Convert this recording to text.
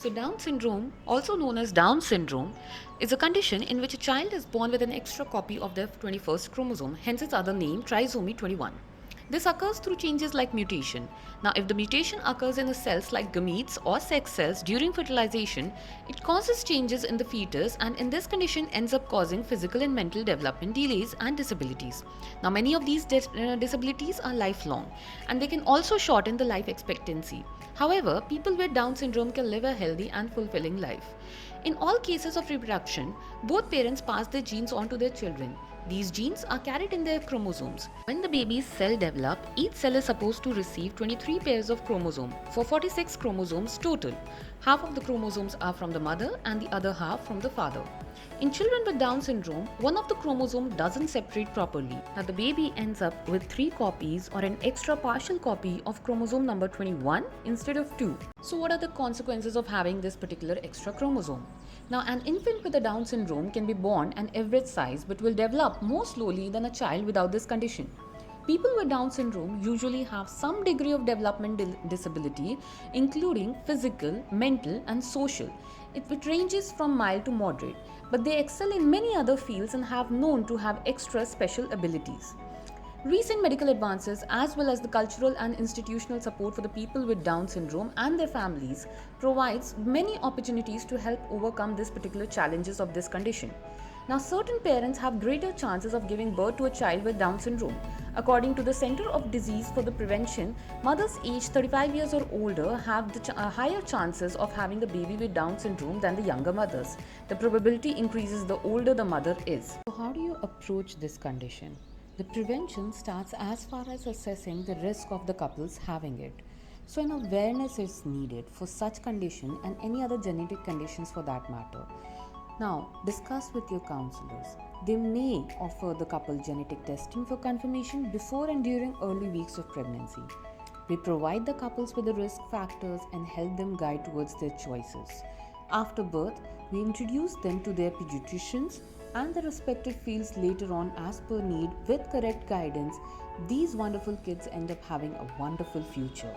So, Down syndrome, also known as Down syndrome, is a condition in which a child is born with an extra copy of their 21st chromosome, hence its other name, trisomy 21. This occurs through changes like mutation. Now, if the mutation occurs in the cells like gametes or sex cells during fertilization, it causes changes in the fetus, and in this condition ends up causing physical and mental development delays and disabilities. Now, many of these disabilities are lifelong, and they can also shorten the life expectancy. However, people with Down syndrome can live a healthy and fulfilling life. In all cases of reproduction, both parents pass their genes on to their children. These genes are carried in their chromosomes. When the baby's cell develop, each cell is supposed to receive 23 pairs of chromosome for 46 chromosomes total. Half of the chromosomes are from the mother and the other half from the father. In children with Down syndrome, one of the chromosomes doesn't separate properly. Now the baby ends up with 3 copies or an extra partial copy of chromosome number 21 instead of 2. So what are the consequences of having this particular extra chromosome? Now an infant with a Down syndrome can be born an average size but will develop more slowly than a child without this condition. People with Down syndrome usually have some degree of developmental disability, including physical, mental, and social. It ranges from mild to moderate, but they excel in many other fields and have known to have extra special abilities. Recent medical advances, as well as the cultural and institutional support for the people with Down syndrome and their families, provides many opportunities to help overcome these particular challenges of this condition. Now, certain parents have greater chances of giving birth to a child with Down syndrome. According to the Center of Disease for the Prevention, mothers aged 35 years or older have higher chances of having a baby with Down syndrome than the younger mothers. The probability increases the older the mother is. So, how do you approach this condition? The prevention starts as far as assessing the risk of the couples having it. So, an awareness is needed for such condition and any other genetic conditions for that matter. Now, discuss with your counselors. They may offer the couple genetic testing for confirmation before and during early weeks of pregnancy. We provide the couples with the risk factors and help them guide towards their choices. After birth, we introduce them to their pediatricians and the respective fields later on as per need. With correct guidance, these wonderful kids end up having a wonderful future.